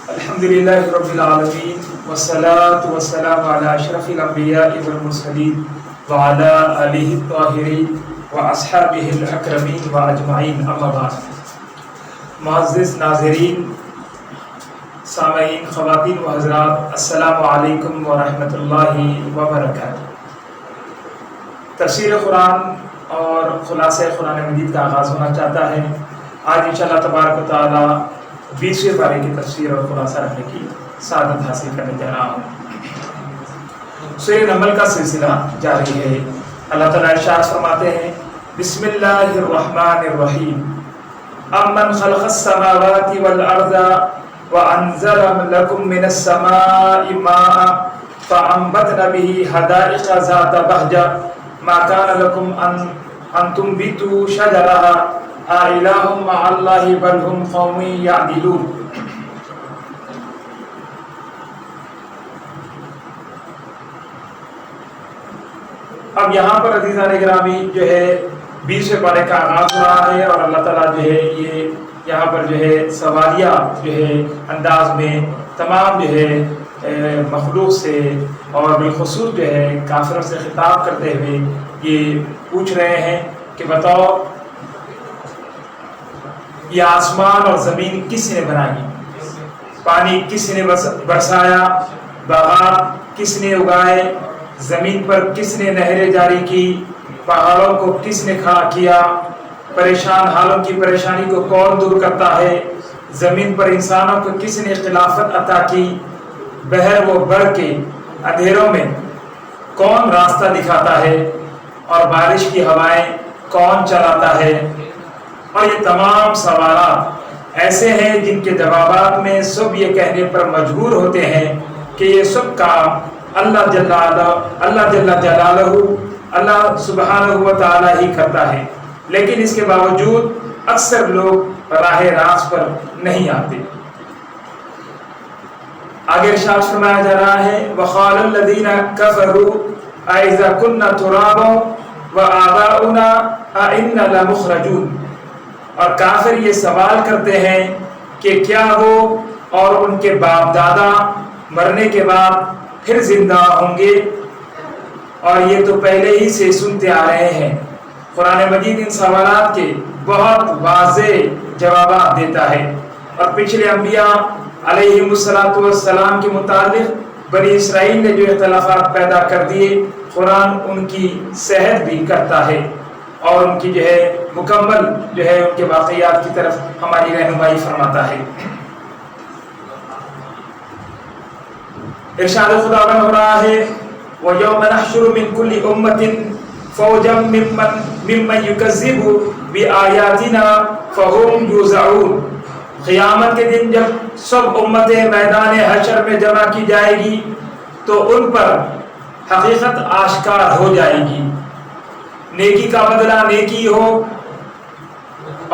الحمدللہ رب العالمین والصلاة والسلام علی اشرف الانبیاء والمرسلین وعلی آلہ الطاہرین واصحابہ الاکرمین واجمعین، اما بعد۔ معزز ناظرین، سامعین، خواتین و حضرات، السلام علیکم ورحمۃ اللہ وبرکاتہ۔ تفسیر قرآن اور خلاصہ قرآن مجید کا آغاز ہونا چاہتا ہے۔ آج انشاءاللہ تبارک و تعالی 20ویں پارے کی تفسیر اور خلاصہ رکھنے کی سعادت حاصل کرنے جا رہا ہوں۔ سورہ نمل کا سلسلہ جاری ہے۔ اللہ تعالیٰ ارشاد فرماتے ہیں، بسم اللہ الرحمن الرحیم، امن خلق السماوات والارض وانزل لكم من السماء ماء فانبتنا به حدائق ذات بهجة ما كان لكم ان تنبتوا شجرها أإله مع الله بل هم قوم يعدلون۔ اب یہاں پر عزیزان گرامی جو ہے 20ویں پارے کا آغاز ہو رہا ہے، اور اللہ تعالیٰ جو ہے یہ یہاں پر جو ہے سوالیہ جو ہے انداز میں تمام جو ہے مخلوق سے اور بالخصوص جو ہے کافروں سے خطاب کرتے ہوئے یہ پوچھ رہے ہیں کہ بتاؤ، یہ آسمان اور زمین کس نے بنائی؟ پانی کس نے برسایا؟ باغات کس نے اگائے؟ زمین پر کس نے نہریں جاری کی؟ پہاڑوں کو کس نے کھڑا کیا؟ پریشان حالوں کی پریشانی کو کون دور کرتا ہے؟ زمین پر انسانوں کو کس نے خلافت عطا کی؟ بحر و بر کے اندھیروں میں کون راستہ دکھاتا ہے؟ اور بارش کی ہوائیں کون چلاتا ہے؟ اور یہ تمام سوالات ایسے ہیں جن کے جوابات میں سب یہ کہنے پر مجبور ہوتے ہیں کہ یہ سب کام اللہ جل جلالہ، اللہ سبحانہ و تعالی ہی کرتا ہے، لیکن اس کے باوجود اکثر لوگ راہ راست پر نہیں آتے۔ آگے ارشاد فرمایا جا رہا ہے، وَقَالَ الَّذِينَ كَفَرُوا أَإِذَا كُنَّا تُرَابًا وَآبَاؤُنَا أَإِنَّا لَمُخْرَجُونَ۔ اور کافر یہ سوال کرتے ہیں کہ کیا وہ اور ان کے باپ دادا مرنے کے بعد پھر زندہ ہوں گے؟ اور یہ تو پہلے ہی سے سنتے آ رہے ہیں۔ قرآن مجید ان سوالات کے بہت واضح جوابات دیتا ہے، اور پچھلے انبیاء علیہم السلام کے متعلق بنی اسرائیل نے جو اختلافات پیدا کر دیے، قرآن ان کی صحت بھی کرتا ہے اور ان کی جو ہے مکمل جو ہے ان کے واقعات کی طرف ہماری رہنمائی فرماتا ہے۔ ارشاد خداوند ہو رہا ہے، وَيَوْمَ نَحْشُرُ مِنْ كُلِّ أُمَّةٍ فَوْجًا مِّمَّنْ يُكَذِّبُ بِآيَاتِنَا فَهُمْ يُوزَعُونَ۔ قیامت کے دن جب سب امتیں میدان حشر میں جمع کی جائے گی تو ان پر حقیقت آشکار ہو جائے گی۔ نیکی کا بدلہ نیکی ہو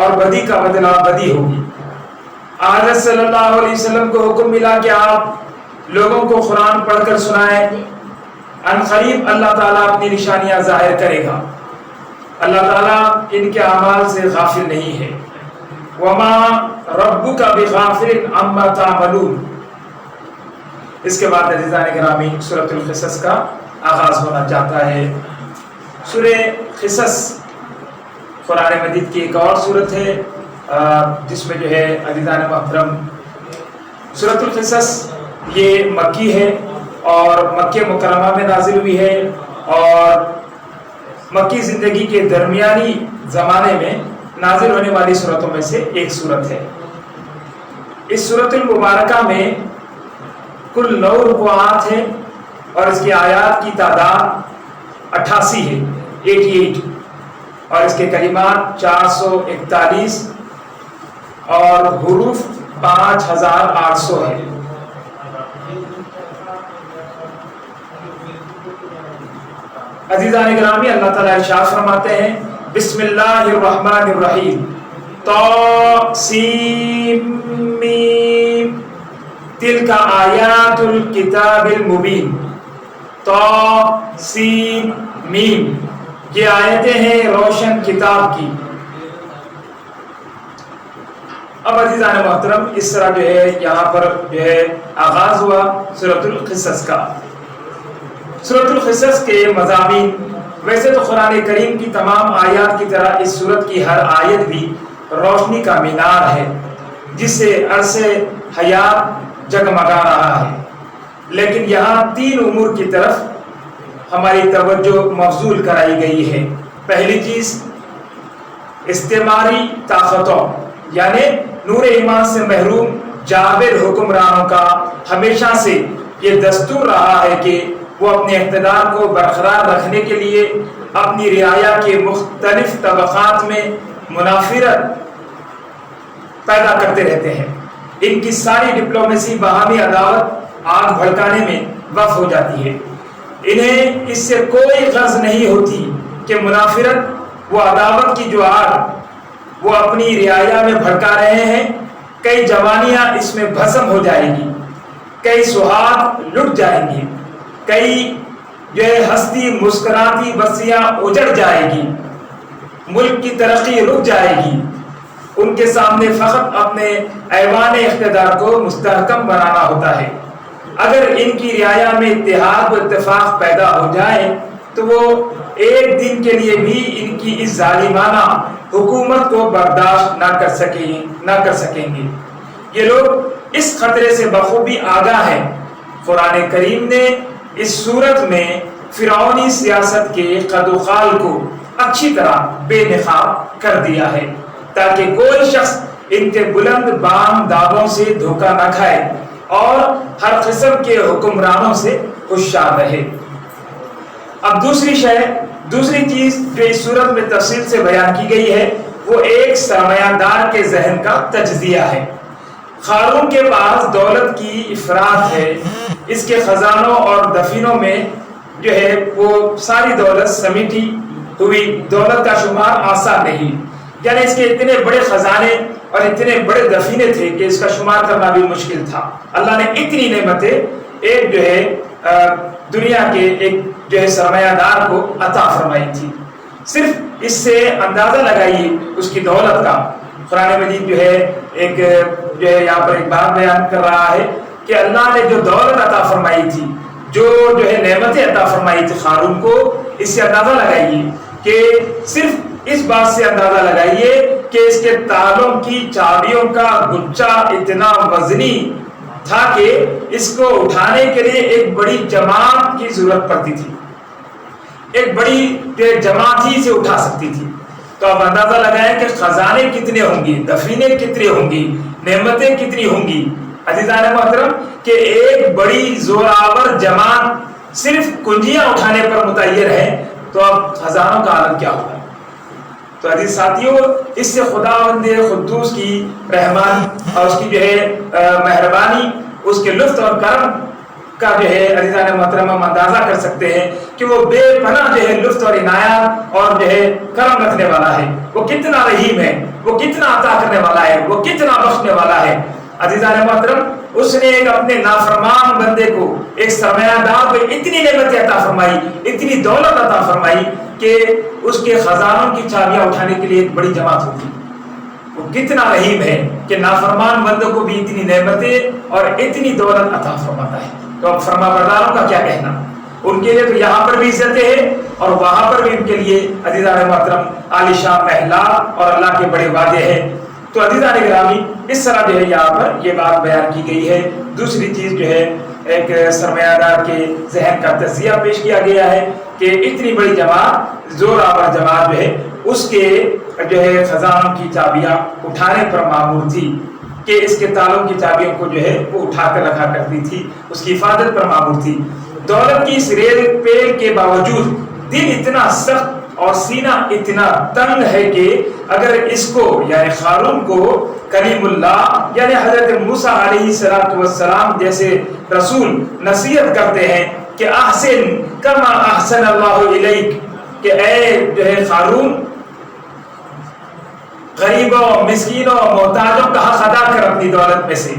اور بدی کا بدلہ بدی ہوگی۔ حضرت صلی اللہ علیہ وسلم کو حکم ملا کہ آپ لوگوں کو قرآن پڑھ کر سنائیں، ان قریب اللہ تعالیٰ اپنی نشانیاں ظاہر کرے گا۔ اللہ تعالیٰ ان کے اعمال سے غافل نہیں ہے۔ وما ربک بغافل عما تعملون۔ اس کے بعد عزیزان گرامی سورۃ القصص کا آغاز ہونا چاہتا ہے۔ سورہ قصص قرآن مجید کی ایک اور سورت ہے جس میں جو ہے عزیزان محترم سورۃ القصص یہ مکی ہے اور مکہ مکرمہ میں نازل ہوئی ہے، اور مکی زندگی کے درمیانی زمانے میں نازل ہونے والی سورتوں میں سے ایک سورت ہے۔ اس سورۃ المبارکہ میں کل 9 رکوعات ہیں اور اس کی آیات کی تعداد 88 ہے، 88، اور اس کے کلمات 441 اور حروف 5800 ہے۔ عزیزان گرامی، اللہ تعالیٰ ارشاد فرماتے ہیں، بسم اللہ الرحمن الرحیم، طاسیم میم، تلک آیات الکتاب المبین۔ طاسیم میم، یہ آیتیں ہیں روشن کتاب کی۔ اب عزیزان محترم اس طرح جو ہے یہاں پر جو ہے آغاز ہوا سورۃ القصص کا۔ سورۃ القصص کے مضامین، ویسے تو قرآن کریم کی تمام آیات کی طرح اس سورت کی ہر آیت بھی روشنی کا مینار ہے جس سے عرص حیات جگمگا رہا ہے، لیکن یہاں 3 امور کی طرف ہماری توجہ مبذول کرائی گئی ہے۔ پہلی چیز استعماری طاقتوں یعنی نور ایمان سے محروم جابر حکمرانوں کا ہمیشہ سے یہ دستور رہا ہے کہ وہ اپنے اقتدار کو برقرار رکھنے کے لیے اپنی رعایا کے مختلف طبقات میں منافرت پیدا کرتے رہتے ہیں۔ ان کی ساری ڈپلومیسی باہمی عداوت آگ بھڑکانے میں وقف ہو جاتی ہے۔ انہیں اس سے کوئی غرض نہیں ہوتی کہ منافرت وہ عداوت کی جو آگ وہ اپنی رعایا میں بھڑکا رہے ہیں، کئی جوانیاں اس میں بھسم ہو جائیں گی، کئی سہاگ لٹ جائیں گی، کئی جو ہے ہستی مسکراتی بستیاں اجڑ جائے گی، ملک کی ترقی رک جائے گی۔ ان کے سامنے فقط اپنے ایوان اقتدار کو مستحکم بنانا ہوتا ہے۔ اگر ان کی رعایا میں اتحاد و اتفاق پیدا ہو جائے تو وہ ایک دن کے لیے بھی ان کی اس ظالمانہ حکومت کو برداشت نہ کر سکیں گے۔ یہ لوگ اس خطرے سے بخوبی آگاہ ہیں۔ قرآن کریم نے اس صورت میں فرعونی سیاست کے قد و خال کو اچھی طرح بے نقاب کر دیا ہے تاکہ کوئی شخص ان کے بلند بام دعووں سے دھوکہ نہ کھائے اور ہر قسم کے حکمرانوں سے ہوشیار رہے۔ اب دوسری چیز جو اس صورت میں تفصیل سے بیان کی گئی ہے وہ ایک سرمایہ دار کے ذہن کا تجزیہ ہے۔ قارون کے پاس دولت کی افراط ہے، اس کے خزانوں اور دفینوں میں جو ہے وہ ساری دولت سمیٹی ہوئی دولت کا شمار آسان نہیں، یعنی اس کے اتنے بڑے خزانے اور اتنے بڑے دفینے تھے کہ اس کا شمار کرنا بھی مشکل تھا۔ اللہ نے اتنی نعمتیں ایک جو ہے دنیا کے ایک جو ہے سرمایہ دار کو عطا فرمائی تھی۔ صرف اس سے اندازہ لگائیے اس کی دولت کا۔ قرآن مجید جو ہے ایک جو ہے یہاں پر ایک بات بیان کر رہا ہے کہ اللہ نے جو دولت عطا فرمائی تھی، جو ہے نعمتیں عطا فرمائی تھی قارون کو، اس سے اندازہ لگائیے کہ صرف اس بات سے اندازہ لگائیے کہ اس کے تالوں کی چابیوں کا گچھا اتنا وزنی تھا کہ اس کو اٹھانے کے لیے ایک بڑی جماعت کی ضرورت پڑتی تھی، ایک بڑی جماعت ہی سے اٹھا سکتی تھی۔ تو اب اندازہ لگائیں کہ خزانے کتنے ہوں گی، دفینے کتنے ہوں گی، نعمتیں کتنی ہوں گی۔ عزیزان محترم کہ ایک بڑی زوراور جماعت صرف کنجیاں اٹھانے پر متعیر ہے تو اب خزانوں کا عالم کیا ہوگا۔ تو عزیز ساتھیوں، اس سے خداوند قدوس کی رحمت اور اس کی جو ہے مہربانی، اس کے لطف اور کرم کا جو ہے عزیزان محترم ہم اندازہ کر سکتے ہیں کہ وہ بے پناہ جو ہے لطف اور عنایت اور جو ہے کرم رکھنے والا ہے، وہ کتنا رحیم ہے، وہ کتنا عطا کرنے والا ہے، وہ کتنا بخشنے والا ہے۔ عزیزان محترم اس نے ایک اپنے نافرمان بندے کو، ایک سرمایہ دار کو اتنی نعمتیں عطا فرمائی، اتنی دولت عطا فرمائی کہ اس کے خزانوں کی چابیاں اٹھانے کے لیے ایک بڑی جماعت ہوتی۔ وہ کتنا رحیم ہے کہ نافرمان بندوں کو بھی اتنی نعمتیں اور اتنی دولت عطا فرماتا ہے۔ تو اب فرما برداروں کا کیا کہنا، ان کے لیے تو یہاں پر بھی عزتیں ہیں اور وہاں پر بھی ان کے لیے عزیزان محترم عالی شان محلات اور اللہ کے بڑے وعدے ہیں۔ تو عزیزان گرامی اس طرح جو ہے یہاں پر یہ بات بیان کی گئی ہے۔ دوسری چیز جو ہے ایک سرمایہ دار کے ذہن کا تجزیہ پیش کیا گیا ہے کہ اتنی بڑی جماعت، زور آور جماعت جو ہے اس کے جو ہے خزانوں کی چابیاں اٹھانے پر مامور تھی کہ اس کے تالوں کی چابیوں کو جو ہے وہ اٹھا کر رکھا کرتی تھی، اس کی حفاظت پر مامور تھی۔ دولت کی اس ریل پیل کے باوجود دل اتنا سخت اور سینہ اتنا تنگ ہے کہ اگر اس کو یعنی قارون کو کلیم اللہ یعنی حضرت موسیٰ علیہ السلام جیسے رسول نصیحت کرتے ہیں کہ احسن کما احسن اللہ الیک، کہ اے جو ہے قارون غریبوں، مسکینوں، محتاجوں کا حق ادا کر اپنی دولت میں سے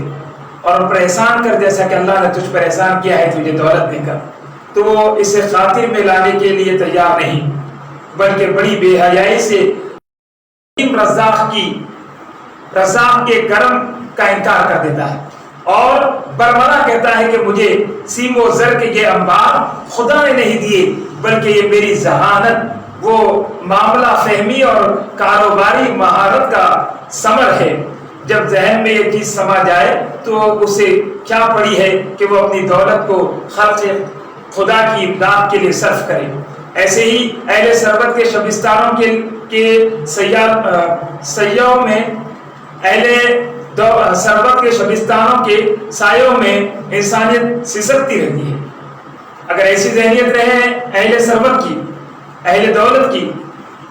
اور ان پر احسان کر جیسا کہ اللہ نے تجھ پر احسان کیا ہے تجھے دولت دے کر۔ تو وہ اسے خاطر میں لانے کے لیے تیار نہیں، بلکہ بڑی بے حیائی سے رزاق کی رزاق کے کرم کا انکار کر دیتا ہے اور برملا کہتا ہے کہ مجھے سیم و زر کے یہ انبار خدا نے نہیں دیے بلکہ یہ میری ذہانت، وہ معاملہ فہمی اور کاروباری مہارت کا ثمر ہے۔ جب ذہن میں یہ چیز سما جائے تو اسے کیا پڑی ہے کہ وہ اپنی دولت کو خلق خدا کی امداد کے لیے صرف کرے۔ ایسے ہی اہل ثروت کے شبستانوں کے سیاحوں میں، اہل ثروت کے شبستانوں کے سایوں میں انسانیت سسکتی رہتی ہے۔ اگر ایسی ذہنیت رہے اہل ثروت کی، اہل دولت کی،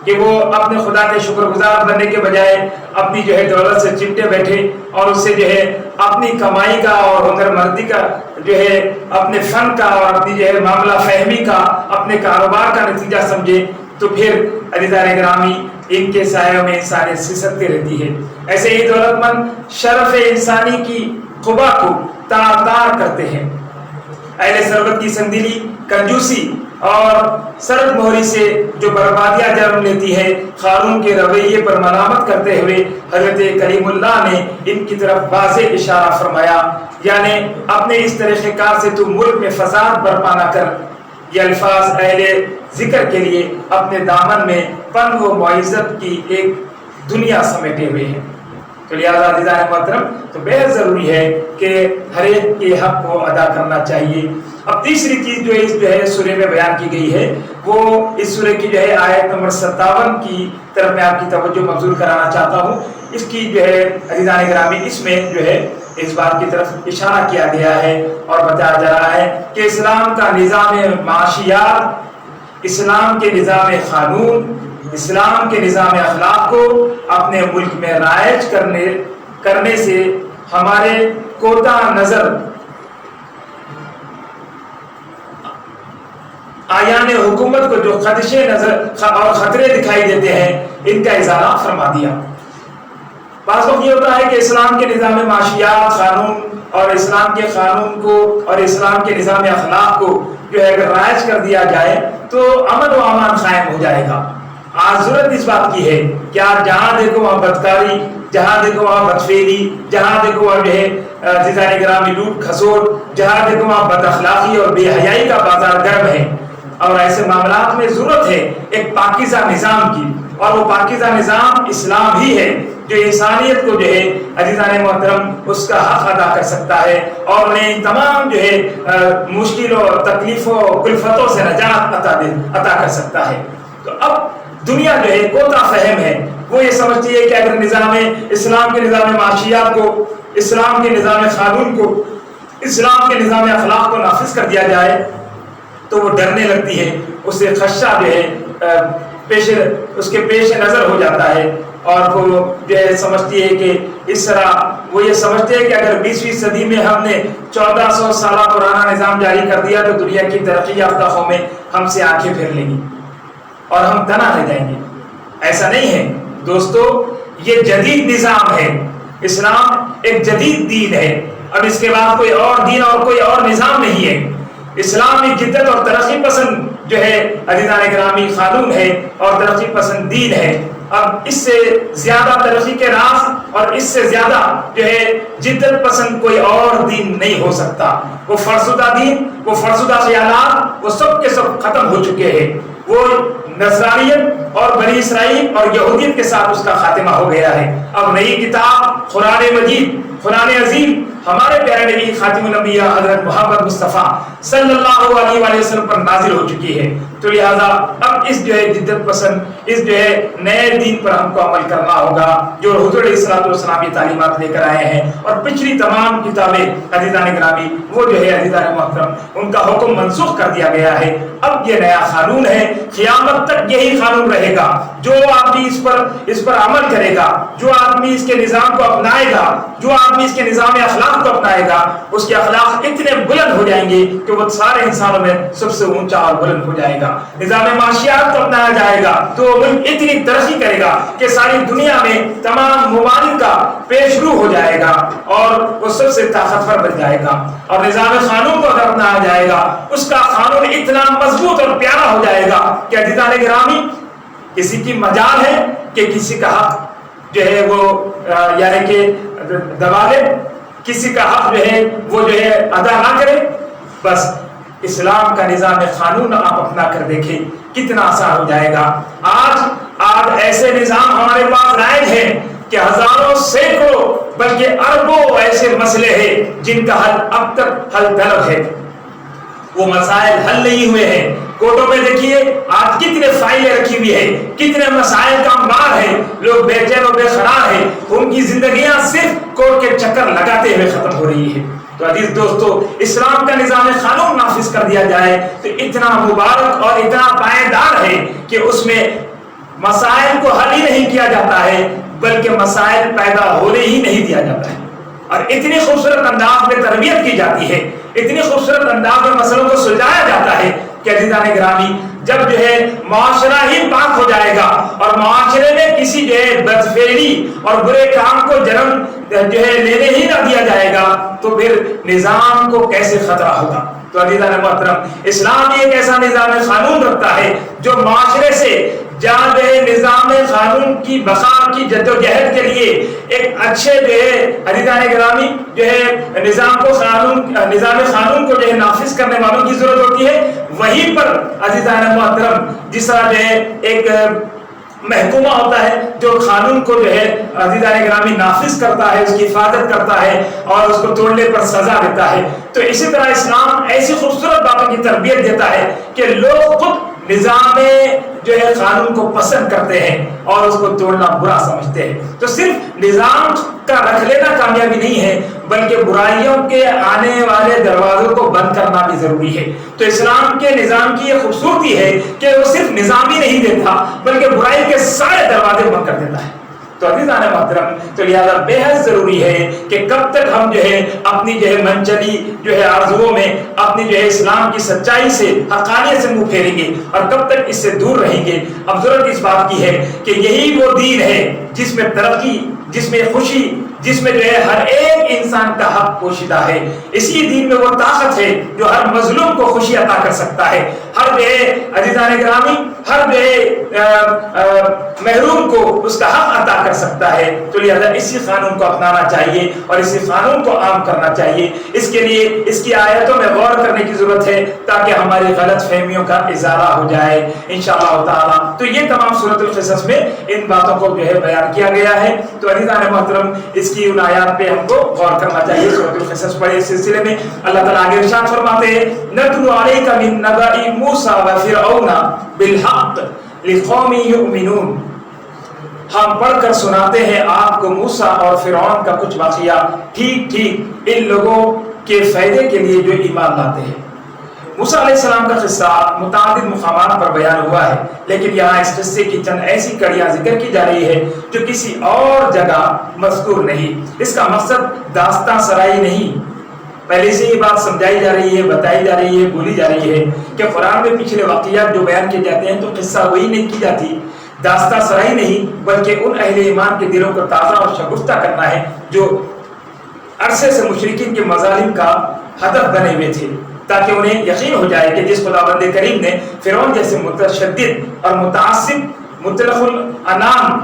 کہ وہ اپنے خدا کے شکر گزار بننے کے بجائے اپنی جو ہے دولت سے چمٹے بیٹھے اور اس سے جو ہے اپنی کمائی کا اور ہنر مندی کا جو ہے اپنے فن کا اور اپنی جو ہے معاملہ فہمی کا اپنے کاروبار کا نتیجہ سمجھے، تو پھر عزیزان گرامی ان کے سایوں میں انسانیت سسکتی رہتی ہے۔ ایسے ہی دولت مند شرف انسانی کی قبا کو تار تار کرتے ہیں۔ اہل ثروت کی سنگدلی، کنجوسی اور سرد مہری سے جو بربادیاں جنم لیتی ہے، قارون کے رویے پر ملامت کرتے ہوئے حضرت کلیم اللہ نے ان کی طرف واضح اشارہ فرمایا، یعنی اپنے اس طریقہ کار سے تو ملک میں فساد برپا نہ کر۔ یہ الفاظ اہل ذکر کے لیے اپنے دامن میں پن و معزت کی ایک دنیا سمیٹے ہوئے ہیں۔ تو لہٰذا عزیزان محترم، تو بہت ضروری ہے کہ ہر ایک کے حق کو ادا کرنا چاہیے۔ اب تیسری چیز جو ہے سورہ میں بیان کی گئی ہے، وہ اس سورہ کی جو ہے آیت نمبر 57 کی طرف میں آپ کی توجہ مبذول کرانا چاہتا ہوں۔ اس کی جو ہے عزیزان گرامی، اس میں جو ہے اس بات کی طرف اشارہ کیا گیا ہے اور بتایا جا رہا ہے کہ اسلام کا نظام معاشیات، اسلام کے نظام قانون، اسلام کے نظام اخلاق کو اپنے ملک میں رائج کرنے سے ہمارے کوتاہ نظر آیان حکومت کو جو خدشے نظر اور خطرے دکھائی دیتے ہیں، ان کا ازالہ فرما دیا۔ بعض وقت یہ ہوتا ہے کہ اسلام کے نظام معاشیات، قانون اور اسلام کے قانون کو اور اسلام کے نظام اخلاق کو جو ہے اگر رائج کر دیا جائے تو امن و امان قائم ہو جائے گا۔ آج ضرورت اس بات کی ہے کہ آپ جہاں دیکھو وہاں بدکاری، جہاں دیکھو وہاں بدفعلی، جہاں دیکھو وہاں جو ہے عزیزان گرامی لوٹ کھسوٹ، جہاں دیکھو وہاں بد اخلاقی اور بے حیائی کا بازار گرم ہے۔ اور ایسے معاملات میں ضرورت ہے ایک پاکیزہ نظام کی، اور وہ پاکیزہ نظام اسلام ہی ہے جو انسانیت کو جو ہے عزیزان محترم اس کا حق ادا کر سکتا ہے اور انہیں تمام جو ہے مشکلوں، تکلیفوں، کلفتوں سے نجات عطا کر سکتا ہے۔ تو اب دنیا جو ہے کوتا فہم ہے، وہ یہ سمجھتی ہے کہ اگر نظام اسلام کے نظام معاشیات کو، اسلام کے نظام قانون کو، اسلام کے نظام اخلاق کو نافذ کر دیا جائے تو وہ ڈرنے لگتی ہے، اسے خدشہ جو ہے اس کے پیش نظر ہو جاتا ہے، اور وہ جو ہے سمجھتی ہے کہ اس طرح وہ یہ سمجھتے ہیں کہ اگر 20ویں صدی میں ہم نے 1400 سالہ پرانا نظام جاری کر دیا تو دنیا کی ترقی یافتہ قومیں ہم سے آنکھیں پھیر لیں گی اور ہم تنہا رہ جائیں گے۔ ایسا نہیں ہے دوستو، یہ جدید نظام ہے، اسلام ایک جدید دین ہے، اب اس کے بعد کوئی اور دین اور کوئی اور نظام نہیں ہے۔ اسلام میں جدت اور ترقی پسند جو ہے عزیزان گرامی قانون ہے اور ترقی پسند دین ہے۔ اب اس سے زیادہ ترقی کے راز اور اس سے زیادہ جو ہے جدت پسند کوئی اور دین نہیں ہو سکتا۔ وہ فرسودہ دین، وہ فرسودہ خیالات، وہ سب کے سب ختم ہو چکے ہیں۔ وہ نصرانیت اور بنی اسرائیل اور یہودیت کے ساتھ اس کا خاتمہ ہو گیا ہے۔ اب نئی کتاب قرآن مجید، قرآن عظیم ہمارے پیارے نبی خاتم الانبیاء حضرت محمد مصطفیٰ صلی اللہ علیہ وآلہ وسلم پر نازل ہو چکی ہے۔ تو لہذا اب اس جو ہے جدت پسند، اس جو ہے نئے دین پر ہم کو عمل کرنا ہوگا جو حضور علیہ الصلوۃ والسلام کی تعلیمات لے کر آئے ہیں، اور پچھلی تمام کتابیں عزیزان گرامی وہ جو ہے عزیزان محترم ان کا حکم منسوخ کر دیا گیا ہے۔ اب یہ نیا قانون ہے، قیامت تک یہی قانون رہے گا۔ جو آدمی اس پر عمل کرے گا، جو آدمی اس کے نظام کو اپنائے گا، جو آدمی اس کے نظام اخلاق کو اپنائے گا، اس کے اخلاق اتنے بلند ہو جائیں گے کہ وہ سارے انسانوں میں سب سے اونچا اور بلند ہو جائے گا۔ نظام معاشیات کو اپنایا جائے گا تو وہ اتنی ترقی کرے گا کہ ساری دنیا میں تمام ممالک کا پیش رو ہو جائے گا اور وہ سب سے طاقتور بن جائے گا۔ اور نظام قانون کو اگر اپنایا جائے گا، اس کا قانون اتنا مضبوط اور پیارا ہو جائے گا کہ عزیزان گرامی کسی کی مجال ہے کہ کسی کا حق جو ہے وہ یعنی کہ دبا لے، کسی کا حق جو ہے وہ جو ہے ادا نہ کرے. بس اسلام کا نظام قانون آپ اپنا کر دیکھیں کتنا آسان ہو جائے گا. آج ایسے نظام ہمارے پاس رائج ہیں کہ ہزاروں سینکڑوں بلکہ اربوں ایسے مسئلے ہیں جن کا حل اب تک حل طلب ہے، وہ مسائل حل نہیں ہوئے ہیں. کورٹوں میں دیکھیے آج کتنے فائلیں رکھی ہوئی ہیں، کتنے مسائل کا مار ہے، لوگ بے چین و بے قرار ہیں، ان کی زندگیاں صرف کورٹ کے چکر لگاتے ہوئے ختم ہو رہی ہے. تو عزیز دوستو، اسلام کا نظام قانون نافذ کر دیا جائے تو اتنا مبارک اور اتنا پائیدار ہے کہ اس میں مسائل کو حل ہی نہیں کیا جاتا ہے بلکہ مسائل پیدا ہونے ہی نہیں دیا جاتا ہے، اور اتنی خوبصورت انداز میں تربیت کی جاتی ہے، اتنی خوبصورت انداز میں مسئلوں کو سلجھایا جاتا ہے کہ عزیزان گرامی جب جو ہے معاشرہ ہی پاک ہو جائے گا اور معاشرے میں کسی جو ہے بدفعلی اور برے کام کو جنم جو ہے لینے ہی نہ دیا جائے گا تو پھر نظام کو کیسے خطرہ ہوگا. تو عزیزان محترم، اسلام ایک ایسا نظام قانون رکھتا ہے جو معاشرے سے جہاں نظام قانون کی بقا کی جدوجہد کے لیے ایک اچھے جو ہے عزیزان گرامی جو ہے نظام قانون کو جو ہے نافذ کرنے والوں کی ضرورت ہوتی ہے، وہیں پر عزیزان محترم جس طرح جو ہے ایک محکومہ ہوتا ہے جو قانون کو جو ہے عزیزان گرامی نافذ کرتا ہے، اس کی حفاظت کرتا ہے اور اس کو توڑنے پر سزا دیتا ہے، تو اسی طرح اسلام ایسی خوبصورت باتوں کی تربیت دیتا ہے کہ لوگ خود نظام جو ہے قانون کو پسند کرتے ہیں اور اس کو توڑنا برا سمجھتے ہیں. تو صرف نظام کا رکھ لینا کامیابی نہیں ہے بلکہ برائیوں کے آنے والے دروازوں کو بند کرنا بھی ضروری ہے. تو اسلام کے نظام کی یہ خوبصورتی ہے کہ وہ صرف نظام ہی نہیں دیتا بلکہ برائی کے سارے دروازے بند کر دیتا ہے. تو عزیزان محترم، تو لہذا بے حد ضروری ہے کہ کب تک ہم جو ہے اپنی جو ہے منچلی جو ہے آرزوؤں میں اپنی جو ہے اسلام کی سچائی سے حقانیت سے منہ پھیریں گے اور کب تک اس سے دور رہیں گے. اب ضرورت اس بات کی ہے کہ یہی وہ دین ہے جس میں ترقی، جس میں خوشی، جس میں جو ہے ہر ایک انسان کا حق پوشیدہ ہے. اسی دین میں وہ طاقت ہے جو ہر مظلوم کو خوشی عطا کر سکتا ہے، ہر جو ہے عزیزان گرامی ہر جو ہے محروم کو اس کا حق عطا کر سکتا ہے. تو لہذا اسی قانون کو اپنانا چاہیے اور اسی قانون کو عام کرنا چاہیے. اس کے لیے اس کی آیتوں میں غور کرنے کی ضرورت ہے تاکہ ہماری غلط فہمیوں کا ازالہ ہو جائے انشاءاللہ تعالی. تو یہ تمام سورۃ القصص میں ان باتوں کو جو ہے بیان کیا گیا ہے. تو عزیزان محترم، اس کی ان آیات پہ ہم کو غور کرنا چاہیے. سورۃ القصص پڑھے اس سلسلے میں اللہ تعالیٰ آگے ارشاد فرماتے ہیں نَتْلُو عَلَيْكَ مِن نَبَإِ مُوسَىٰ وَفِرْعَوْنَ بِالْحَقِّ لِقَوْمٍ يُؤْمِنُونَ. ہم پڑھ کر سناتے ہیں آپ کو موسیٰ اور فرعون کا کچھ واقعہ ٹھیک ان لوگوں کے فائدے کے لیے جو ایمان لاتے ہیں. موسیٰ علیہ السلام کا قصہ متعدد مقامات پر بیان ہوا ہے، لیکن یہاں اس قصے کی چند ایسی کڑیاں ذکر کی جا رہی ہے جو کسی اور جگہ مذکور نہیں. اس کا مقصد داستان سرائی نہیں، پہلے سے یہ بات سمجھائی جا رہی ہے، بتائی جا رہی ہے، بولی جا رہی ہے کہ قرآن میں پچھلے واقعات جو بیان کیے جاتے ہیں تو قصہ وہی نہیں کی جاتی، داستان سرائی نہیں، بلکہ ان اہل ایمان کے دلوں کو تازہ اور شگفتہ کرنا ہے جو عرصے سے مشرکین کے مظالم کا ہدف بنے ہوئے تھے، تاکہ انہیں یقین ہو جائے کہ جس خداوند کریم نے فرعون جیسے متشدد اور متعصب مطلق العنان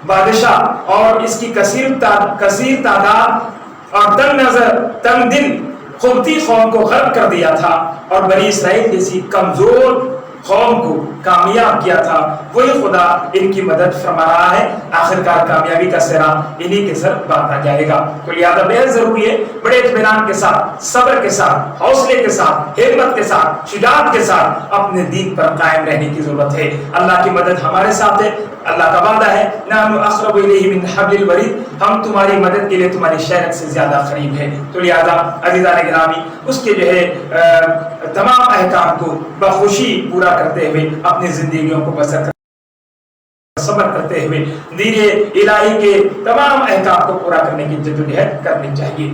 بادشاہ اور اس کی کثیر تعداد اور تنگ نظر تنگ دل قبطی قوم کو غرق کر دیا تھا اور بنی اسرائیل جیسی کمزور قوم کو کامیاب کیا تھا، وہی خدا ان کی مدد فرما رہا ہے. آخرکار کامیابی کا سہرا انہی کے سر باندھا جائے گا. تو لہذا بہت ضروری ہے بڑے اطمینان کے ساتھ، صبر کے ساتھ، حوصلے کے ساتھ، ہمت کے ساتھ، شجاعت کے ساتھ اپنے دین پر قائم رہنے کی ضرورت ہے. اللہ کی مدد ہمارے ساتھ ہے. اللہ کا وعدہ ہے نحن اقرب الیہ من حبل الورید، ہم تمہاری مدد کے لیے تمہاری شہرت سے زیادہ قریب ہے. تو لہذا عزیزان گرامی اس کے جو ہے تمام احکام کو بخوشی پورا کرتے ہوئے اپنی زندگیوں کو بسر کرتے صبر کرتے ہوئے دین الہی کے تمام احکام کو پورا کرنے کی جدوجہد کرنی چاہیے.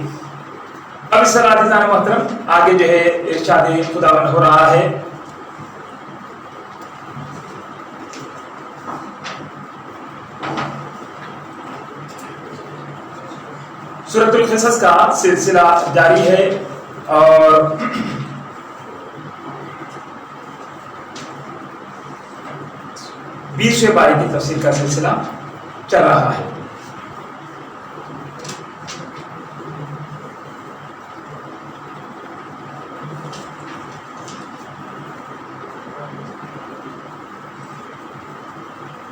اب اس طرح عزیزان محترم آگے جو ہے ارشاد خداوند ہو رہا ہے سورۃ القصص کا سلسلہ جاری ہے اور 20ویں پارے کی تفسیر کا سلسلہ چل رہا ہے.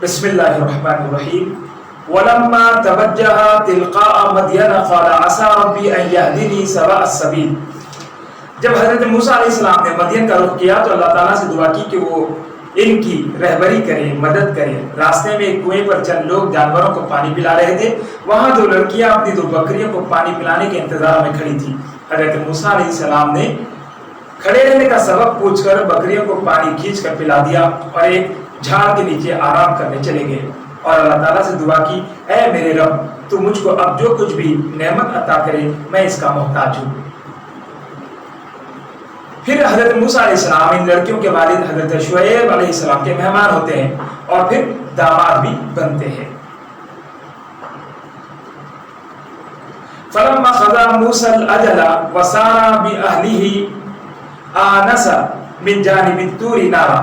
بسم اللہ الرحمن الرحیم ولما توجہ تلقاء مدین قال عسى ربی ان یهدنی سواء السبیل. جب حضرت موسیٰ علیہ السلام نے مدین کا رخ کیا تو اللہ تعالیٰ سے دعا کی کہ وہ ان کی رہبری کرے، مدد کرے. راستے میں ایک کنویں پر چند لوگ جانوروں کو پانی پلا رہے تھے. وہاں دو لڑکیاں اپنی دو بکریوں کو پانی پلانے کے انتظار میں کھڑی تھی. حضرت موسیٰ علیہ السلام نے کھڑے رہنے کا سبب پوچھ کر بکریوں کو پانی کھینچ کر پلا دیا اور ایک جھاڑ کے نیچے آرام کرنے چلے گئے اور اللہ تعالیٰ سے دعا کی اے میرے رب تو مجھ کو اب جو کچھ بھی نعمت عطا کرے میں اس کا محتاج ہوں. پھر حضرت موسیٰ علیہ السلام ان لڑکیوں کے والد حضرت شعیب علیہ السلام کے مہمان ہوتے ہیں اور پھر داماد بھی بنتے ہیں. فلما قضى موسى الأجل وسار بأهله آنس من جانب الطور نارا.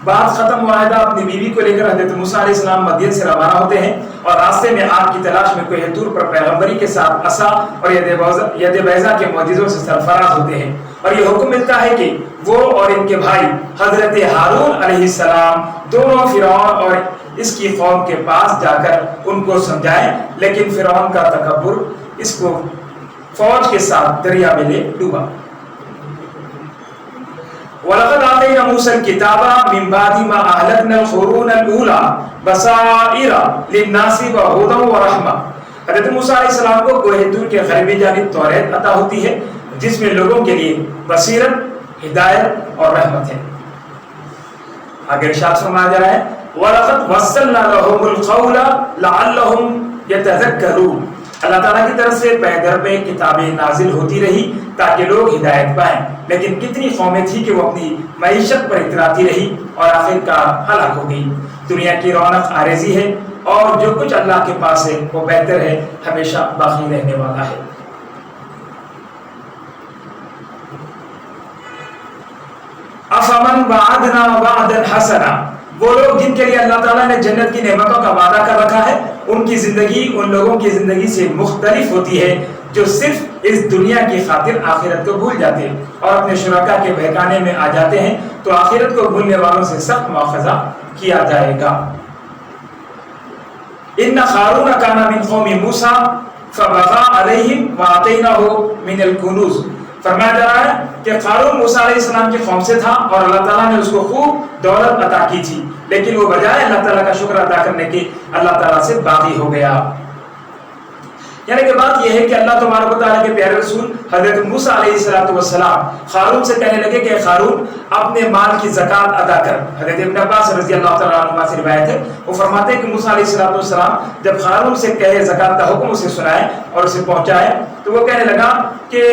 بات ختم معاہدہ اپنی بیوی کو لے کر حضرت موسیٰ علیہ السلام مدین سے روانہ ہوتے ہیں اور راستے میں آگ کی تلاش میں کوہ طور پر پیغمبری کے ساتھ عصا اور ید بیضا کے معجزوں سے سرفراز ہوتے ہیں اور یہ حکم ملتا ہے کہ وہ اور ان کے بھائی حضرت ہارون علیہ السلام دونوں فرعون اور اس کی قوم کے پاس جا کر ان کو سمجھائیں. لیکن فرعون کا تکبر اس کو فوج کے ساتھ دریا میں لے ڈوبا. وَلَقَدْ آتَيْنَا مُوسَى الْكِتَابَ مِنْ بَعْدِ مَا أَهْلَكْنَا الْقُرُونَ الْأُولَى بَصَائِرَ لِلنَّاسِ وَهُدًى وَرَحْمَةً. حضرت موسیٰ علیہ السلام کو کوہ طور کے غربی جانب توریت عطا ہوتی ہے جس میں لوگوں کے لیے بصیرت، ہدایت اور رحمت ہے. آگے ارشاد فرمایا جا رہا ہے وَلَقَدْ وَصَّلْنَا لَهُمُ الْقَوْلَ لَعَلَّهُمْ يَتَذَكَّرُونَ. اللہ تعالیٰ کی طرف سے پہ در پہ کتابیں نازل ہوتی رہی تاکہ لوگ ہدایت پائیں. لیکن کتنی قومیں تھی کہ وہ اپنی معیشت پر اتراتی رہی اور آخر کار ہلاک ہو گئی. دنیا کی رونق عارضی ہے اور جو کچھ اللہ کے پاس ہے وہ بہتر ہے، ہمیشہ باقی رہنے والا ہے. افمن وعدنا وعدا حسنا. وہ لوگ جن کے لیے اللہ تعالیٰ نے جنت کی نعمتوں کا وعدہ کر رکھا ہے ان کی زندگی ان لوگوں کی زندگی سے مختلف ہوتی ہے جو صرف اس دنیا کی خاطر آخرت کو بھول جاتے ہیں اور اپنے شرکاء کے بہکانے میں آ جاتے ہیں تو آخرت کو بھولنے والوں سے سخت مواخذہ کیا جائے گا. ان قارون کان من قوم موسیٰ فبغى علیہم وآتیناہ من الکنوز. فرمایا جا رہا ہے کہ قارون موسیٰ علیہ السلام کی قوم سے تھا اور اللہ تعالیٰ نے اس کو خوب دولت عطا کی تھی لیکن وہ بجائے اللہ تعالیٰ کا شکر ادا کرنے کے اللہ تعالیٰ سے باغی ہو گیا. یعنی کہ بات یہ ہے کہ اللہ تبارک و تعالیٰ کے پیارے رسول حضرت موسیٰ علیہ السلام قارون سے کہنے لگے کہ قارون اپنے مال کی زکوٰۃ ادا کر. حضرت ابن عباس رضی اللہ تعالیٰ عنہ سے روایت ہے وہ فرماتے ہیں کہ موسیٰ علیہ السلام جب قارون سے کہے زکوٰۃ کا حکم اسے سنائے اور اسے پہنچائے تو وہ کہنے لگا کہ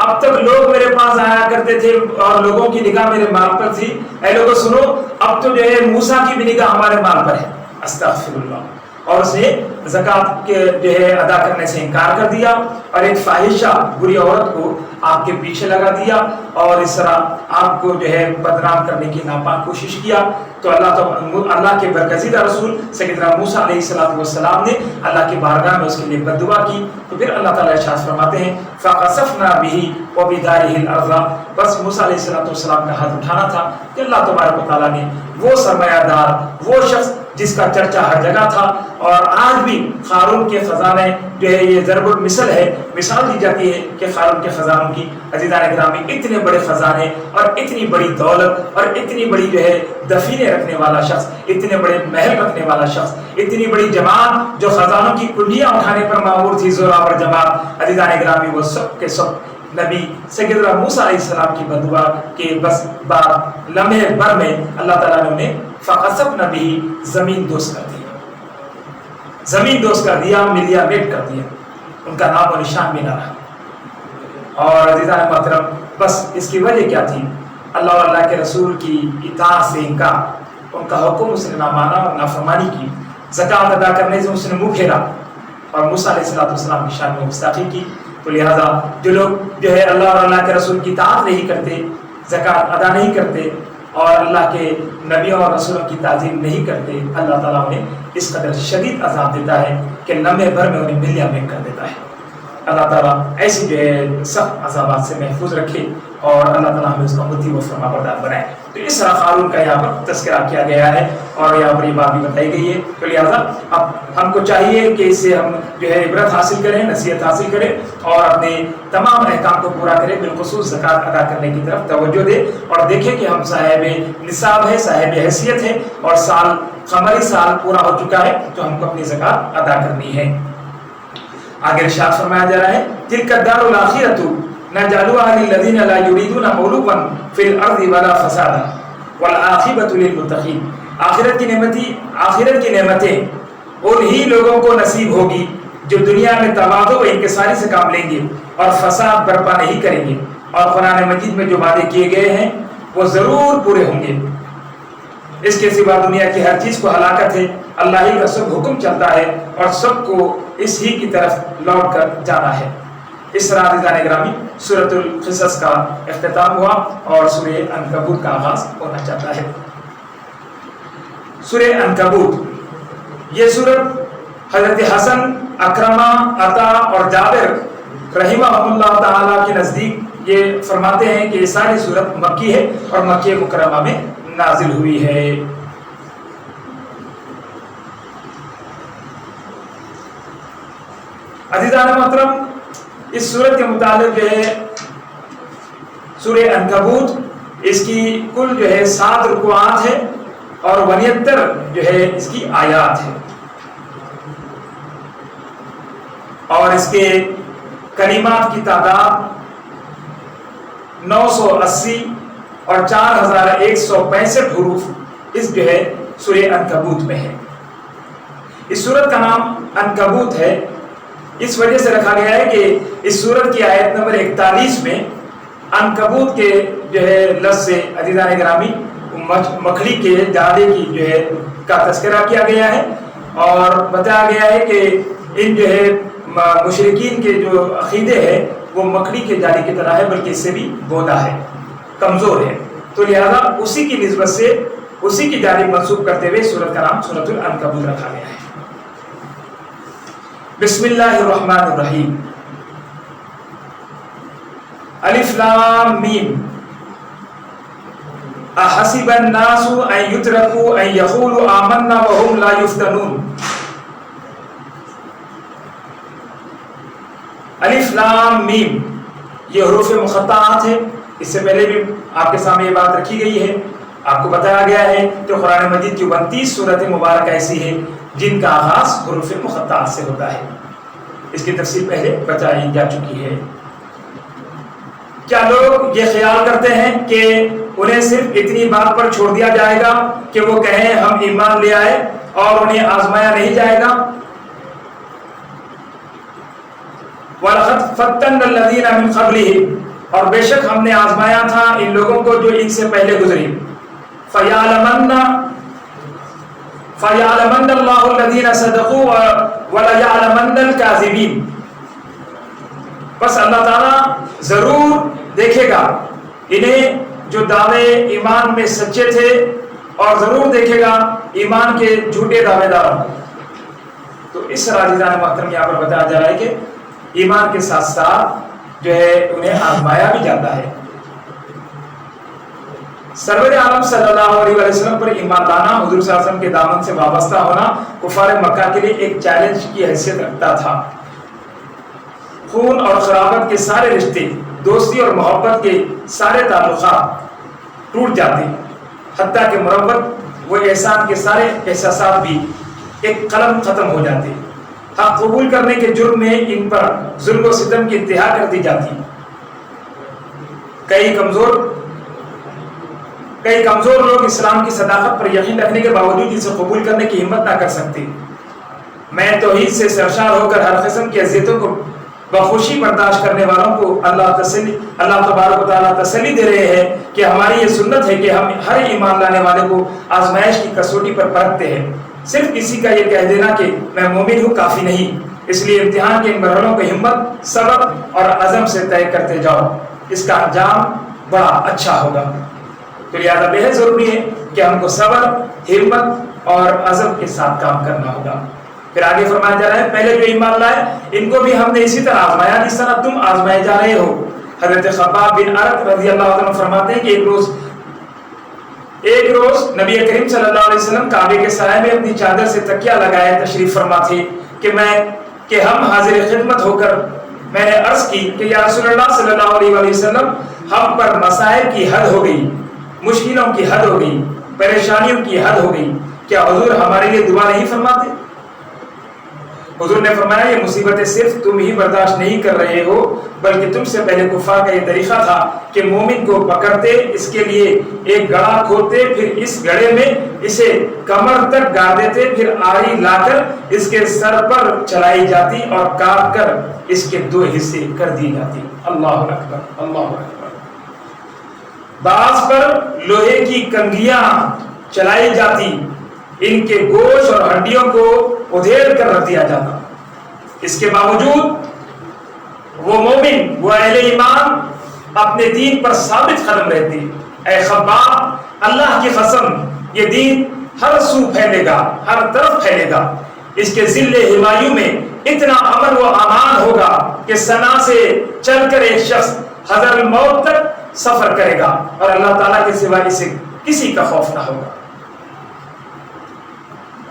اب تک لوگ میرے پاس آیا کرتے تھے اور لوگوں کی نگاہ میرے مال پر تھی. اے لوگوں سنو اب تو جو ہے موسیٰ کی بھی نگاہ ہمارے مال پر ہے. استغفر اللہ. اور اسے زکوٰۃ کے جو ہے ادا کرنے سے انکار کر دیا اور ایک فاحشہ بری عورت کو آپ کے پیچھے لگا دیا اور اس طرح آپ کو جو ہے بدنام کرنے کی ناپاک کوشش کیا. تو اللہ کے برگزیدہ رسول سیدنا موسیٰ علیہ السلام نے اللہ کی بارگاہ میں اس کے لیے بد دعا کی. تو پھر اللہ تعالیٰ ارشاد فرماتے ہیں فَخَسَفْنَا بِهِ وَبِدَارِهِ الْأَرْضَ. بس موسیٰ علیہ السلام کا ہاتھ اٹھانا تھا کہ اللہ تبارک و تعالیٰ نے وہ سرمایہ دار وہ شخص جس کا چرچا ہر جگہ تھا اور آج بھی قارون کے خزانے جو ہے یہ ضرب المثل ہے، مثال دی جاتی ہے کہ قارون کے خزانوں کی. عزیزان گرامی اتنے بڑے خزانے اور اتنی بڑی دولت اور اتنی بڑی جو ہے دفینے رکھنے والا شخص، اتنے بڑے محل رکھنے والا شخص، اتنی بڑی جماعت جو خزانوں کی کنڈیاں اٹھانے پر مامور تھی، زوراور جماعت. عزیزان گرامی وہ سب کے سب نبی سیدنا موسیٰ علیہ السلام کی بدعا کہ بس بعد لمحے بھر میں اللہ تعالیٰ نے انہیں فَخَسَفْنَا بِهِ زمین دوست کر دیا، زمین دوست کر دیا، ملیا میٹ کر دیا، ان کا نام و نشان بھی نہ رہا. اور عزیزان محترم بس اس کی وجہ کیا تھی؟ اللہ اور اللہ کے رسول کی اطاعت سے انکار، ان کا حکم اس نے نہ مانا اور نافرمانی کی، زکوٰۃ ادا کرنے سے اس نے منہ پھیرا اور موسیٰ علیہ السلام کی شان میں گستاخی کی. تو لہذا جو لوگ جو ہے اللہ اور اللہ کے رسول کی اطاعت نہیں کرتے، زکوٰۃ ادا نہیں کرتے اور اللہ کے نبیوں اور رسولوں کی تعظیم نہیں کرتے، اللہ تعالیٰ انہیں اس قدر شدید عذاب دیتا ہے کہ لمحے بھر میں انہیں ملیاں میں کر دیتا ہے. اللہ تعالیٰ ایسی جو ہے سخت عذابات سے محفوظ رکھے اور اللہ تعالیٰ ہمیں اس کا امتی و فرما بردار بنائے۔ تو اس طرح قارون کا یہاں پر تذکرہ کیا گیا ہے اور یہاں پر یہ بات بھی بتائی گئی ہے۔ تو لہٰذا اب ہم کو چاہیے کہ اس سے ہم جو ہے عبرت حاصل کریں، نصیحت حاصل کریں اور اپنے تمام احکام کو پورا کریں، بالخصوص زکوٰۃ ادا کرنے کی طرف توجہ دیں اور دیکھیں کہ ہم صاحب نصاب ہے، صاحب حیثیت ہے اور سال قمری سال پورا ہو چکا ہے تو ہم کو اپنی زکوٰۃ ادا کرنی ہے۔ آگے ارشاد فرمایا جا رہا ہے تلک الدار الاخرۃ نجعلها للذین لا یریدون علوا فی الارض ولا فسادا والعاقبۃ للمتقین۔ آخرت کی نعمتیں انہی لوگوں کو نصیب ہوگی جو دنیا میں تواضع و انکساری سے کام لیں گے اور فساد برپا نہیں کریں گے، اور قرآن مجید میں جو وعدے کیے گئے ہیں وہ ضرور پورے ہوں گے۔ اس کے سوا دنیا کی ہر چیز کو ہلاکت ہے، اللہ ہی کا سب حکم چلتا ہے اور سب کو اس ہی کی طرف لوٹ کر جانا ہے۔ اس طرح عزیزان گرامی سورۃ القصص کا اختتام ہوا اور سورہ عنکبوت کا آغاز ہونا چاہتا ہے۔ سورہ عنکبوت یہ سورت حضرت حسن، اکرمہ، عطا اور جابر رحمہ اللہ تعالیٰ کے نزدیک یہ فرماتے ہیں کہ یہ ساری سورت مکی ہے اور مکہ مکرمہ میں نازل ہوئی ہے۔ عزیزان محترم اس سورت کے متعلق جو ہے سورہ عنکبوت اس کی کل جو ہے 7 رکوعات ہے اور 69 جو ہے اس کی آیات ہے اور اس کے کلمات کی تعداد 980 اور 4165 حروف اس جو ہے سورہ عنکبوت میں ہے۔ اس سورت کا نام عنکبوت ہے اس وجہ سے رکھا گیا ہے کہ اس سورت کی آیت نمبر 41 میں عنکبوت کے جو ہے لفظ سے عزیزان گرامی مکھڑی کے جالے کی جو ہے کا تذکرہ کیا گیا ہے اور بتایا گیا ہے کہ ان جو ہے مشرکین کے جو عقیدے ہیں وہ مکھڑی کے جالے کی طرح ہے، بلکہ اس سے بھی بودا ہے، کمزور ہے، تو لہذا اسی کی نسبت سے اسی کی جانب منسوب کرتے ہوئے سورت کا نام سورۃ العنکبوت رکھا گیا ہے۔ بسم اللہ الرحمن الرحیم، الف لام میم، احسب الناس ان یترکوا ان یقولوا آمنا وهم لا یفتنون۔ الف لام میم یہ حروف مقطعات ہیں، اس سے پہلے بھی آپ کے سامنے یہ بات رکھی گئی ہے، آپ کو بتایا گیا ہے کہ قرآن مجید کی 29 سورتیں مبارک ایسی ہیں جن کا آغاز حروف مقطعات سے ہوتا ہے۔ اس کی تفصیل پہلے بتائی جا چکی ہے۔ کیا لوگ یہ خیال کرتے ہیں کہ انہیں صرف اتنی بات پر چھوڑ دیا جائے گا کہ وہ کہیں ہم ایمان لے آئے اور انہیں آزمایا نہیں جائے گا؟ وَلَقَدْ فَتَّنَّا الَّذِينَ مِن قَبْلِهِمْ اور بے شک ہم نے آزمایا تھا ان لوگوں کو جو ان سے پہلے گزری۔ فَيَعْلَمَنَّ اللَّهُ الَّذِينَ صَدَقُوا وَلَيَعْلَمَنَّ الْكَاذِبِينَ، بس اللہ تعالیٰ ضرور دیکھے گا انہیں جو دعوے ایمان میں سچے تھے اور ضرور دیکھے گا ایمان کے جھوٹے دعوے داروں۔ تو اس طرح عزیزان محترم یہاں پر بتایا جا رہا ہے کہ ایمان کے ساتھ ساتھ جو ہے انہیں آزمایا بھی جاتا ہے۔ سرور عالم صلی اللہ علیہ وسلم پر ایمان لانا، حضور صلی اللہ علیہ وسلم کے دامن سے وابستہ ہونا کفار مکہ کے لیے ایک چیلنج کی حیثیت رکھتا تھا۔ خون اور قرابت کے سارے رشتے، دوستی اور محبت کے سارے تعلقات ٹوٹ جاتے، حتیٰ کہ مربت و احسان کے سارے احساسات بھی ایک قلم ختم ہو جاتے۔ حق قبول کرنے کے جرم میں ان پر ظلم و ستم کی انتہا کر دی جاتی۔ کئی کمزور لوگ اسلام کی صداقت پر یقین رکھنے کے باوجود اسے قبول کرنے کی ہمت نہ کر سکتے۔ میں توحید سے سرشار ہو کر ہر قسم کی اذیتوں کو بخوشی برداشت کرنے والوں کو اللہ تبارک و تعالیٰ تسلی دے رہے ہیں کہ ہماری یہ سنت ہے کہ ہم ہر ایمان لانے والے کو آزمائش کی کسوٹی پر پرکھتے ہیں۔ صرف کسی کا یہ کہہ دینا کہ میں مومن ہوں کافی نہیں، اس لیے امتحان کے ان مرحلوں کو ہمت، صبر اور عزم سے طے کرتے جاؤ، اس کا انجام بڑا اچھا ہوگا۔ تو لہٰذا بے حد ضروری ہے کہ ہم کو صبر، ہمت اور عزم کے ساتھ کام کرنا ہوگا۔ پھر آگے فرمایا جا رہا ہے پہلے جو ایمان لائے ان کو بھی ہم نے اسی طرح آزمایا جس طرح تم آزمائے جا رہے ہو۔ حضرت خباب بن ارت رضی اللہ عنہ فرماتے ہیں کہ ایک روز نبی کریم صلی اللہ علیہ وسلم کعبے کے سائے میں اپنی چادر سے تکیہ لگائے تشریف فرما تھے کہ ہم حاضر خدمت ہو کر میں نے عرض کی کہ یا رسول اللہ صلی اللہ علیہ وسلم ہم پر مسائل کی حد ہو گئی، مشکلوں کی حد ہو گئی، پریشانیوں کی حد ہو گئی، کیا حضور ہمارے لیے دعا نہیں فرماتے؟ حضور نے فرمایا یہ مصیبتیں صرف تم ہی برداشت نہیں کر رہے ہو بلکہ تم سے پہلے کفار کا یہ طریقہ تھا کہ مومن کو پکڑتے، اس کے لیے ایک گڑھا کھودتے، پھر اس گڑھے میں اسے کمر تک گاڑ دیتے، پھر آری لا کر اس کے سر پر چلائی جاتی اور کاٹ کر اس کے 2 حصے کر دی جاتی۔ اللہ اکبر اللہ اکبر۔ بعض پر لوہے کی کنگھیاں چلائی جاتی، ان کے گوشت اور ہڈیوں کو ادھیڑ کر رکھ دیا جاتا، اس کے باوجود وہ مومن، وہ اہل ایمان اپنے دین پر ثابت قدم رہتے۔ اے خباب، اللہ کی قسم یہ دین ہر سو پھیلے گا، ہر طرف پھیلے گا، اس کے ذل ہمایوں میں اتنا امن و امان ہوگا کہ ثنا سے چل کر ایک شخص حضر الموت تک سفر کرے گا اور اللہ تعالیٰ کے سوا اسے کسی کا خوف نہ ہوگا۔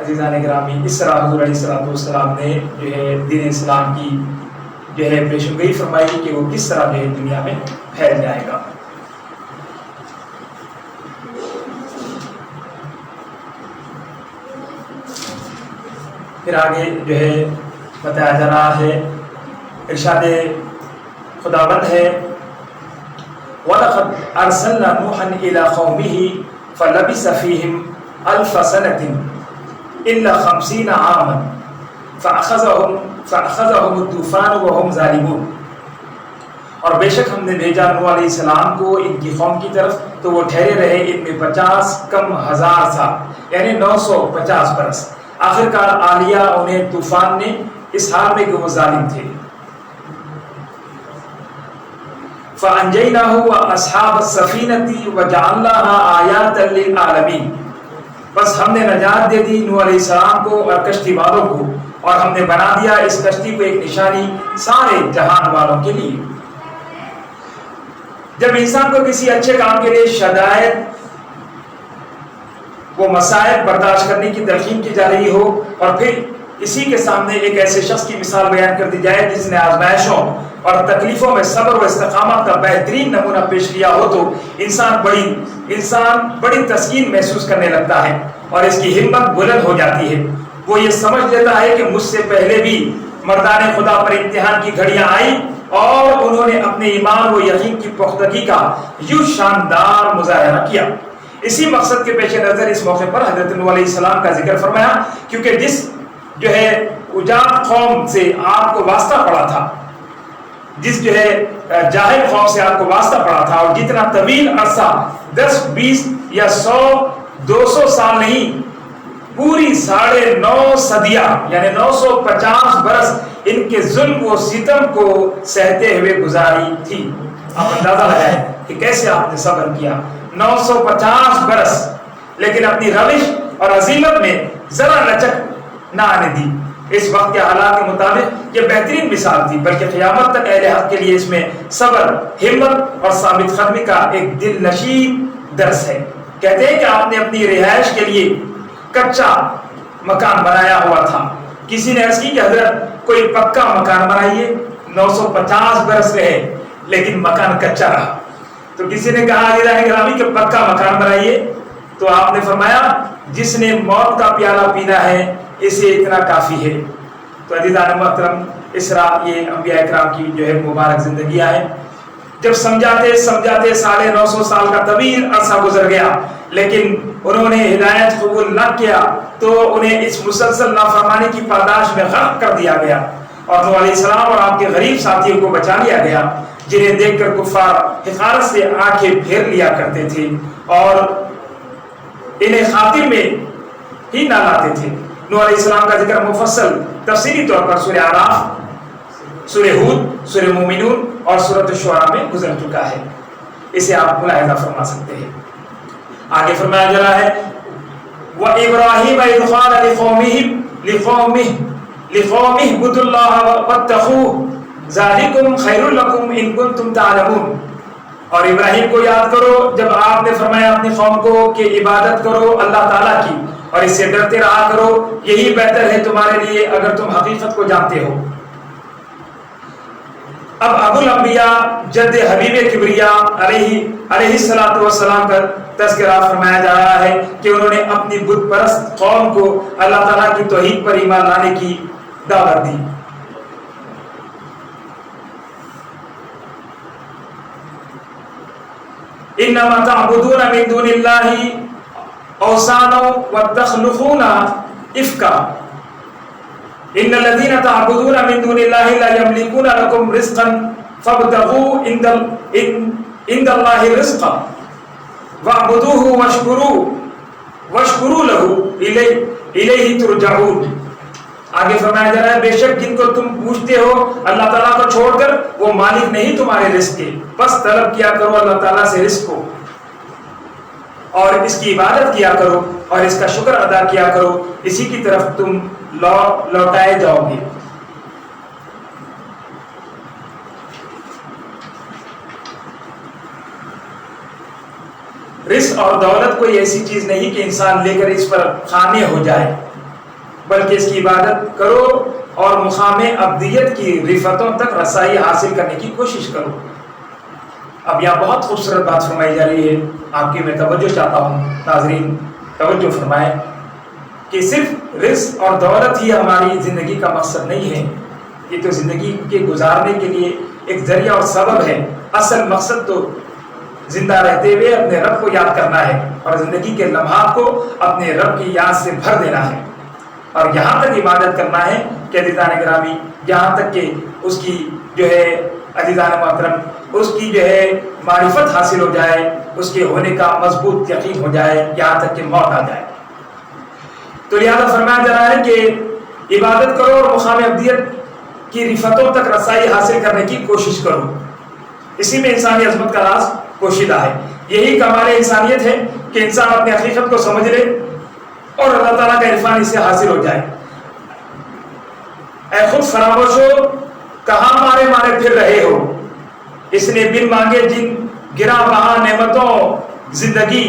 عزیزان گرامی، اس طرح حضور علیہ السلام نے جو ہے دین اسلام کی جو ہے پیشنگوئی فرمائی کہ وہ کس طرح جو ہے دنیا میں پھیل جائے گا۔ پھر آگے جو ہے بتایا جا رہا ہے، ارشاد خداوند ہے وَلَقَدْ أَرْسَلْنَا نُوحًا إِلَىٰ قَوْمِهِ فَلَبِثَ فِيهِمْ أَلْفَ سَنَةٍ إِلَّا 50 عَامًا فَأَخَذَهُمُ الطُّوفَانُ وَهُمْ ظَالِمُونَ۔ اور بے شک ہم نے بھیجا نوح علیہ السلام کو ان کی قوم کی طرف تو وہ ٹھہرے رہے ان میں 50 کم ہزار سال، یعنی 950 برس۔ آخرکار آ لیا انہیں طوفان نے اس حال میں کہ وہ ظالم تھے۔ فَأَنْجَيْنَاهُ وَأَصْحَابَ السَّفِينَةِ وَجَعَلْنَاهَا آيَاتًا لِلْعَالَمِينَ۔ بس ہم نے نجات دے دی نوح علیہ السلام کو اور کشتی والوں کو، اور ہم نے بنا دیا اس کشتی کو ایک نشانی سارے جہان والوں کے لیے۔ جب انسان کو کسی اچھے کام کے لیے شدائد وہ مصائب برداشت کرنے کی تلقین کی جا رہی ہو اور پھر اسی کے سامنے ایک ایسے شخص کی مثال بیان کر دی جائے جس نے آزمائشوں اور تکلیفوں میں صبر و استقامت کا بہترین نمونہ پیش کیا ہو تو انسان بڑی تسکین محسوس کرنے لگتا ہے اور اس کی ہمت بلند ہو جاتی ہے۔ وہ یہ سمجھ لیتا ہے کہ مجھ سے پہلے بھی مردان خدا پر امتحان کی گھڑیاں آئیں اور انہوں نے اپنے ایمان و یقین کی پختگی کا یوں شاندار مظاہرہ کیا۔ اسی مقصد کے پیش نظر اس موقع پر حضرت نوح علیہ السلام کا ذکر فرمایا، کیونکہ جس جو ہے اجاڑ قوم سے آپ کو واسطہ پڑا تھا، جس جو ہے جاہل قوم سے آپ کو واسطہ پڑا تھا، اور جتنا طویل عرصہ 10 20 یا 100 200 سال نہیں، پوری 9.5 صدیاں یعنی 950 برس ان کے ظلم و ستم کو سہتے ہوئے گزاری تھی۔ آپ اندازہ لگائیں کہ کیسے آپ نے صبر کیا، 950 برس، لیکن اپنی روش اور عزیمت میں ذرا لچک نہ آنے دی۔ اس وقت کے حالات کے مطابق یہ بہترین مثال تھی، بلکہ قیامت تک اہل حق کے لیے اس میں صبر، ہمت اور ثابت قدمی کا ایک دل نشین درس ہے۔ کہتے ہیں کہ آپ نے اپنی رہائش کے لیے کچا مکان بنایا ہوا تھا۔ کسی نے عرض کی کہ حضرت کوئی پکا مکان بنائیے، 950 برس رہے لیکن مکان کچا رہا۔ تو کسی نے کہا عزیزان گرامی کہ پکا مکان بنائیے، تو آپ نے فرمایا جس نے موت کا پیالہ پینا ہے اسے اتنا کافی ہے۔ تو عزیزان محترم، اس طرح یہ انبیاء اکرام کی جو ہے مبارک زندگیاں ہیں۔ جب سمجھاتے 950 سال کا طویل عرصہ گزر گیا لیکن انہوں نے ہدایت قبول نہ کیا تو انہیں اس مسلسل نافرمانی کی پاداش میں غرق کر دیا گیا، اور نوح علیہ السلام اور آپ کے غریب ساتھیوں کو بچا لیا گیا، جنہیں دیکھ کر کفار حقارت سے آنکھیں پھیر لیا کرتے تھے اور انہیں خاطر میں ہی نہ لاتے تھے۔ نوح علیہ السلام کا ذکر مفصل تفصیلی طور پر سورہ اعراف، سورہ ہود، سورہ مومنون اور سورۃ الشعراء میں گزر چکا ہے، اسے آپ ملاحظہ فرما سکتے ہیں۔ آگے فرمایا جا رہا ہے وَإِبْرَاهِيمَ إِذْ قَالَ لِقَوْمِهِ لقوم اعبدوا اللہ واتقوہ ذالکم خیر لکم ان کنتم تعلمون۔ اور ابراہیم کو یاد کرو جب آپ نے فرمایا اپنی قوم کو کہ عبادت کرو اللہ تعالیٰ کی اور اس سے ڈرتے رہا کرو، یہی بہتر ہے تمہارے لیے اگر تم حقیقت کو جانتے ہو۔ اب ابو الانبیاء جد حبیب کبریا علیہ الصلوۃ والسلام کا تذکرہ فرمایا جا رہا ہے کہ انہوں نے اپنی بت پرست قوم کو اللہ تعالیٰ کی توحید پر ایمان لانے کی دعوت دی۔ انما تعبدون من دون اللہ اوثانا وتخلقون افکا ان الذين تعبدون من دون الله لا يملكون لكم رزقا فابتغوا عند الله رزقا واعبدوه واشكروا له الیہ ترجعون۔ آگے فرمایا جا رہا ہے بے شک جن کو تم پوچھتے ہو اللہ تعالیٰ کو چھوڑ کر وہ مالک نہیں تمہارے رزق کے، بس طلب کیا کرو اللہ تعالیٰ سے رزق کو اور اس کی عبادت کیا کرو اور اس کا شکر ادا کیا کرو، اسی کی طرف تم لوٹائے جاؤ گے۔ رزق اور دولت کوئی ایسی چیز نہیں کہ انسان لے کر اس پر قانع ہو جائے، بلکہ اس کی عبادت کرو اور مقام ابدیت کی رفتوں تک رسائی حاصل کرنے کی کوشش کرو۔ اب یہاں بہت خوبصورت بات فرمائی جا رہی ہے، آپ کی میں توجہ چاہتا ہوں، ناظرین توجہ فرمائیں کہ صرف رزق اور دولت ہی ہماری زندگی کا مقصد نہیں ہے، یہ تو زندگی کے گزارنے کے لیے ایک ذریعہ اور سبب ہے، اصل مقصد تو زندہ رہتے ہوئے اپنے رب کو یاد کرنا ہے اور زندگی کے لمحات کو اپنے رب کی یاد سے بھر دینا ہے، اور یہاں تک عبادت کرنا ہے کہ عزیزان گرامی یہاں تک کہ اس کی جو ہے عزیزان محترم اس کی جو ہے معرفت حاصل ہو جائے، اس کے ہونے کا مضبوط یقین ہو جائے، یہاں تک کہ موت آ جائے۔ تو لہذا فرمایا جا رہا ہے کہ عبادت کرو اور مقام ابدیت کی رفتوں تک رسائی حاصل کرنے کی کوشش کرو، اسی میں انسانی عظمت کا راز پوشیدہ ہے۔ یہی کمال انسانیت ہے کہ انسان اپنی حقیقت کو سمجھ لے اور اللہ تعالیٰ کا عرفان اس سے حاصل ہو جائے۔ اے خود فراموش ہو، کہاں مارے مارے پھر رہے ہو، اس نے بن مانگے جن گرا بہا نعمتوں زندگی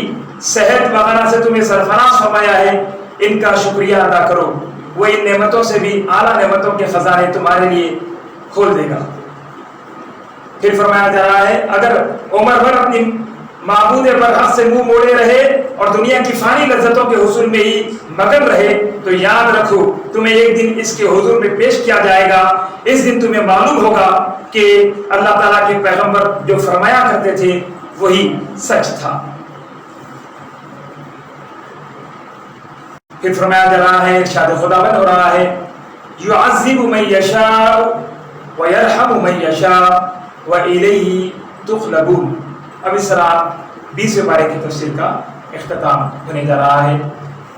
صحت وغیرہ سے تمہیں سرفراز فرمایا ہے، ان کا شکریہ ادا کرو، وہ ان نعمتوں سے بھی اعلیٰ نعمتوں کے خزانے تمہارے لیے کھول دے گا۔ پھر فرمایا جا رہا ہے اگر عمر بھر اپنی معبود برحق سے منہ موڑے رہے اور دنیا کی فانی لذتوں کے حصول میں ہی مگن رہے تو یاد رکھو تمہیں ایک دن اس کے حضور میں پیش کیا جائے گا، اس دن تمہیں معلوم ہوگا کہ اللہ تعالیٰ کے پیغمبر جو فرمایا کرتے تھے وہی سچ تھا۔ پھر فرمایا جا رہا ہے ارشاد خداوند ہو رہا ہے یعذب من یشاء ویرحم من یشاء وإلیہ تقلبون۔ اب اس طرح 20ویں پارے کی تفسیر کا اختتام ہونے جا رہا ہے۔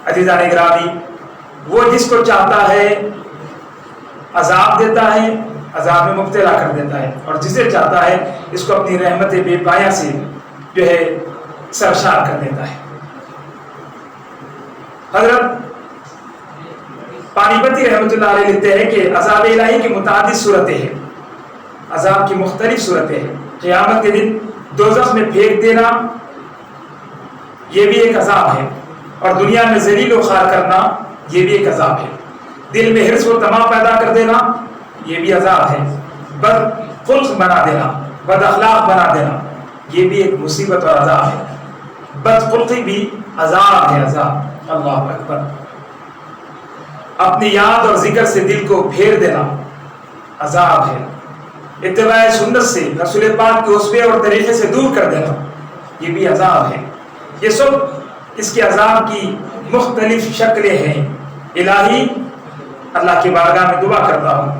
عزیزان گرامی وہ جس کو چاہتا ہے عذاب دیتا ہے، عذاب میں مبتلا کر دیتا ہے، اور جسے چاہتا ہے اس کو اپنی رحمت بے پایہ سے جو ہے سرشار کر دیتا ہے۔ حضرت پانی پتی رحمۃ اللہ علیہ لکھتے ہیں کہ عذاب الہی کی متعدد صورتیں ہیں، عذاب کی مختلف صورتیں ہیں۔ قیامت کے دن دوزخ میں پھینک دینا یہ بھی ایک عذاب ہے، اور دنیا میں ذلیل و خوار کرنا یہ بھی ایک عذاب ہے، دل میں حرص و طمع پیدا کر دینا یہ بھی عذاب ہے، بد خلق بنا دینا، بد اخلاق بنا دینا یہ بھی ایک مصیبت اور عذاب ہے۔ بد خلقی بھی عذاب ہے، عذاب، اللہ اکبر۔ اپنی یاد اور ذکر سے دل کو پھیر دینا عذاب ہے، اتباع سنت سے رسول پاک کے اسوے اور طریقے سے دور کر دینا یہ بھی عذاب ہے۔ یہ سب اس کے عذاب کی مختلف شکلیں ہیں۔ الہی اللہ کی بارگاہ میں دعا کرتا ہوں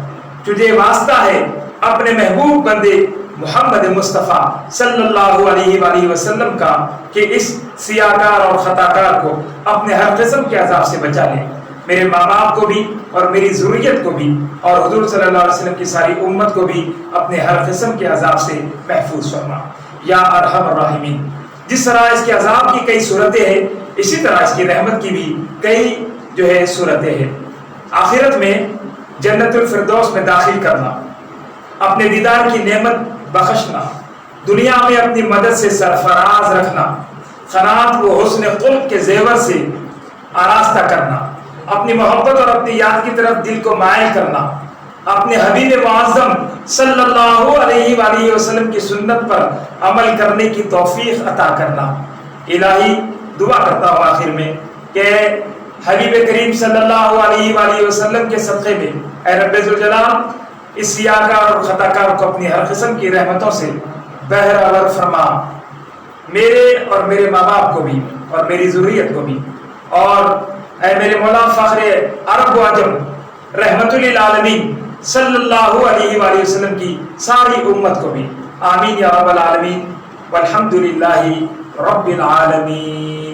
تجھے واسطہ ہے اپنے محبوب بندے محمد مصطفیٰ صلی اللہ علیہ وآلہ وسلم کا کہ اس سیاہکار اور خطاکار کو اپنے ہر قسم کے عذاب سے بچا لے، میرے ماں باپ کو بھی اور میری ذریت کو بھی اور حضور صلی اللہ علیہ وسلم کی ساری امت کو بھی اپنے ہر قسم کے عذاب سے محفوظ فرما یا ارحم الراحمین۔ جس طرح اس کے عذاب کی کئی صورتیں ہیں اسی طرح اس کی رحمت کی بھی کئی جو ہے صورتیں ہیں۔ آخرت میں جنت الفردوس میں داخل کرنا، اپنے دیدار کی نعمت بخشنا، دنیا میں اپنی مدد سے سرفراز رکھنا، قناعت کو حسن خلق کے زیور سے آراستہ کرنا، اپنی محبت اور اپنی یاد کی طرف دل کو مائل کرنا، اپنے حبیب معظم صلی اللہ علیہ وآلہ وسلم کی سنت پر عمل کرنے کی توفیق عطا کرنا۔ الہی دعا کرتا ہوں آخر میں کہ حبیب کریم صلی اللہ علیہ وآلہ وسلم کے صدقے میں اے رب ذوالجلال اس سیاہکار اور خطاکار کو اپنی ہر قسم کی رحمتوں سے بہرور فرما، میرے اور میرے ماں باپ کو بھی اور میری ذریت کو بھی، اور اے میرے مولا فخر عرب و عجم رحمت للعالمین صلی اللہ علیہ وآلہ وسلم کی ساری امت کو بھی، آمین یا رب العالمین، والحمد للہ رب العالمین۔